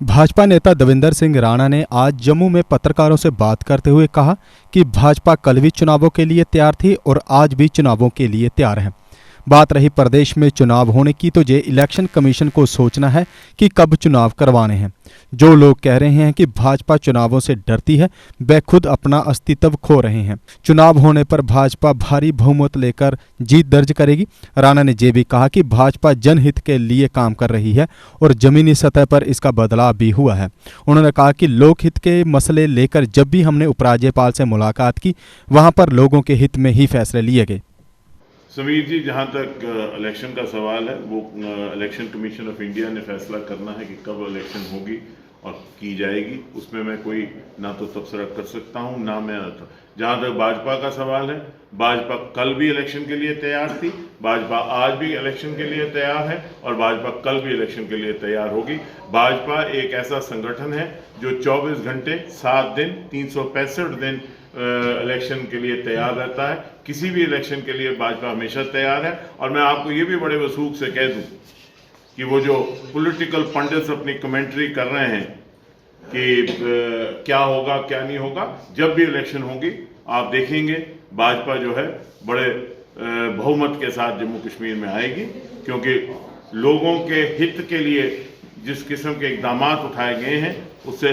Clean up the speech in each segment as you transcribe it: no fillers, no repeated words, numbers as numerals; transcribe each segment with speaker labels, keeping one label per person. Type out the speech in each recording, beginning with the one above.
Speaker 1: भाजपा नेता देवेंद्र सिंह राणा ने आज जम्मू में पत्रकारों से बात करते हुए कहा कि भाजपा कल भी चुनावों के लिए तैयार थी और आज भी चुनावों के लिए तैयार है। बात रही प्रदेश में चुनाव होने की तो ये इलेक्शन कमीशन को सोचना है कि कब चुनाव करवाने हैं। जो लोग कह रहे हैं कि भाजपा चुनावों से डरती है, वे खुद अपना अस्तित्व खो रहे हैं। चुनाव होने पर भाजपा भारी बहुमत लेकर जीत दर्ज करेगी। राणा ने ये भी कहा कि भाजपा जनहित के लिए काम कर रही है और जमीनी सतह पर इसका बदलाव भी हुआ है। उन्होंने कहा कि लोकहित के मसले लेकर जब भी हमने उपराज्यपाल से मुलाकात की, वहां पर लोगों के हित में ही फैसले लिए गए।
Speaker 2: समीर जी, जहाँ तक इलेक्शन का सवाल है, वो इलेक्शन कमीशन ऑफ इंडिया ने फैसला करना है कि कब इलेक्शन होगी और की जाएगी। उसमें मैं कोई ना तो तबसरा कर सकता हूँ ना मैं। जहाँ तक भाजपा का सवाल है, भाजपा कल भी इलेक्शन के लिए तैयार थी, भाजपा आज भी इलेक्शन के लिए तैयार है और भाजपा कल भी इलेक्शन के लिए तैयार होगी। भाजपा एक ऐसा संगठन है जो 24 घंटे 7 दिन 365 दिन इलेक्शन के लिए तैयार रहता है। किसी भी इलेक्शन के लिए भाजपा हमेशा तैयार है। और मैं आपको ये भी बड़े वसूख से कह दूं कि वो जो पॉलिटिकल पंडित्स अपनी कमेंट्री कर रहे हैं कि क्या होगा क्या नहीं होगा, जब भी इलेक्शन होगी आप देखेंगे भाजपा जो है बड़े बहुमत के साथ जम्मू कश्मीर में आएगी, क्योंकि लोगों के हित के लिए जिस किस्म के इकदाम उठाए गए हैं उससे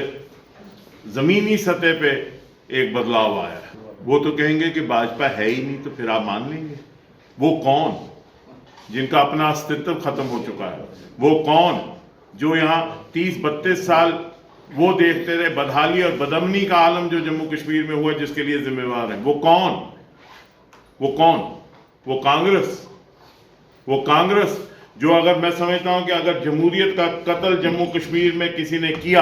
Speaker 2: ज़मीनी सतह पे एक बदलाव आया है। वो तो कहेंगे कि भाजपा है ही नहीं, तो फिर आप मान लेंगे। वो कौन जिनका अपना अस्तित्व खत्म हो चुका है? वो कौन जो यहाँ 30-32 साल वो देखते रहे बदहाली और बदअमनी का आलम जो जम्मू कश्मीर में हुआ, जिसके लिए जिम्मेवार है? वो कौन? वो कांग्रेस जो, अगर मैं समझता हूं कि अगर जमहूरियत का कत्ल जम्मू कश्मीर में किसी ने किया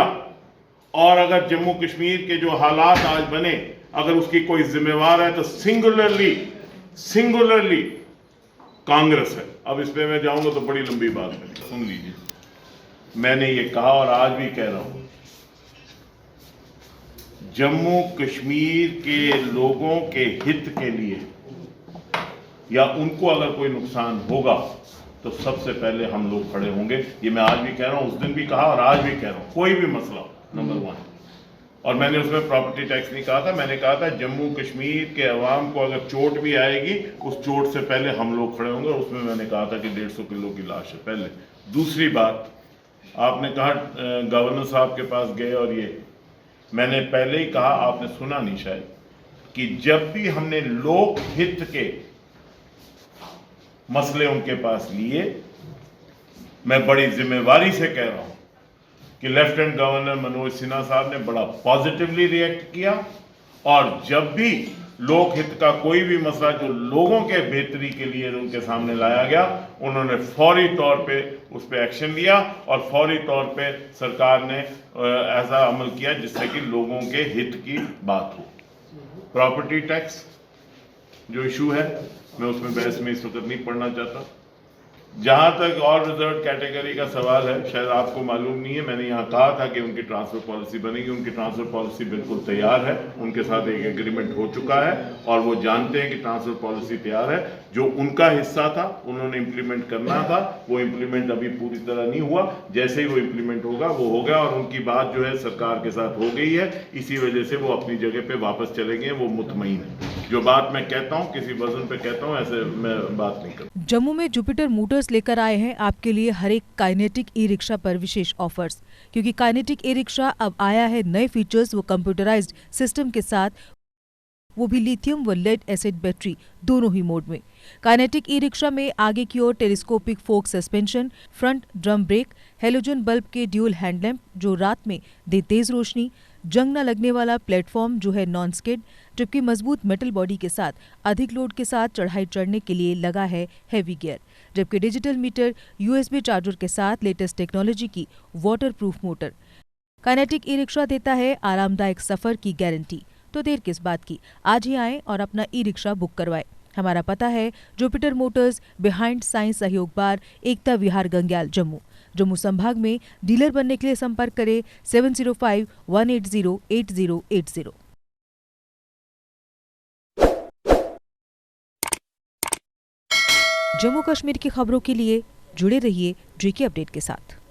Speaker 2: और अगर जम्मू कश्मीर के जो हालात आज बने, अगर उसकी कोई जिम्मेवार है तो सिंगुलरली कांग्रेस है। अब इस पे मैं जाऊंगा तो बड़ी लंबी बात है, सुन लीजिए। मैंने ये कहा और आज भी कह रहा हूं, जम्मू कश्मीर के लोगों के हित के लिए या उनको अगर कोई नुकसान होगा तो सबसे पहले हम लोग खड़े होंगे। ये मैं आज भी कह रहा हूं, उस दिन भी कहा और आज भी कह रहा हूं। कोई भी मसला हो, नंबर 1, और मैंने उसमें प्रॉपर्टी टैक्स नहीं कहा था, मैंने कहा था जम्मू कश्मीर के अवाम को अगर चोट भी आएगी, उस चोट से पहले हम लोग खड़े होंगे। उसमें मैंने कहा था कि 150 किलो की लाश है पहले। दूसरी बात, आपने कहा गवर्नर साहब के पास गए, और ये मैंने पहले ही कहा, आपने सुना नहीं शायद, कि जब भी हमने लोक हित के मसले उनके पास लिए, मैं बड़ी जिम्मेवारी से कह रहा हूं कि लेफ्टिनेंट गवर्नर मनोज सिन्हा साहब ने बड़ा पॉजिटिवली रिएक्ट किया। और जब भी लोक हित का कोई भी मसला जो लोगों के बेहतरी के लिए उनके सामने लाया गया, उन्होंने फौरी तौर पे उस पर एक्शन लिया और फौरी तौर पे सरकार ने ऐसा अमल किया जिससे कि लोगों के हित की बात हो। प्रॉपर्टी टैक्स जो इशू है, मैं उसमें बहस में इस वक्त नहीं पढ़ना चाहता। जहां तक और रिजर्व कैटेगरी का सवाल है, शायद आपको मालूम नहीं है, मैंने यहां कहा था कि उनकी ट्रांसफर पॉलिसी बनेगी। उनकी ट्रांसफर पॉलिसी बिल्कुल तैयार है, उनके साथ एक एग्रीमेंट हो चुका है और वो जानते हैं कि ट्रांसफर पॉलिसी तैयार है। जो उनका हिस्सा था, उन्होंने इंप्लीमेंट करना था, वो इंप्लीमेंट अभी पूरी तरह नहीं हुआ। जैसे ही वो इंप्लीमेंट होगा वो हो गया, और उनकी बात जो है सरकार के साथ हो गई है। इसी वजह से वो अपनी जगह पे वापस चले गए, वो मुतमईन है। जो बात मैं कहता हूँ किसी वजन पे कहता हूँ, ऐसे मैं बात नहीं करता।
Speaker 3: जम्मू में जुपिटर मोटर्स लेकर आए हैं आपके लिए हर एक काइनेटिक ई रिक्शा पर विशेष ऑफर्स, क्योंकि काइनेटिक ई रिक्शा अब आया है नए फीचर्स व कंप्यूटराइज्ड सिस्टम के साथ, वो भी लिथियम व लेड एसिड बैटरी दोनों ही मोड में। काइनेटिक ई रिक्शा में आगे की ओर telescopic fork suspension, front drum brake, halogen bulb के ड्यूल हैंडलैम्प जो रात में दे तेज रोशनी, जंग न लगने वाला प्लेटफॉर्म जो है नॉन स्किड, जबकि मजबूत मेटल बॉडी के साथ अधिक लोड के साथ चढ़ाई चढ़ने के लिए लगा है हैवी गियर, जबकि डिजिटल मीटर, यूएसबी चार्जर के साथ लेटेस्ट टेक्नोलॉजी की waterproof motor. Kinetic e rickshaw देता है आरामदायक सफर की गारंटी। तो देर किस बात की, आज ही आएं और अपना ई रिक्शा बुक करवाएं। हमारा पता है जुपिटर मोटर्स, बिहाइंड साइंस सहयोग बार, एकता विहार, गंग्याल, जम्मू। जम्मू संभाग में डीलर बनने के लिए संपर्क करें 7051808080। जम्मू कश्मीर की खबरों के लिए जुड़े रहिए JK अपडेट के साथ।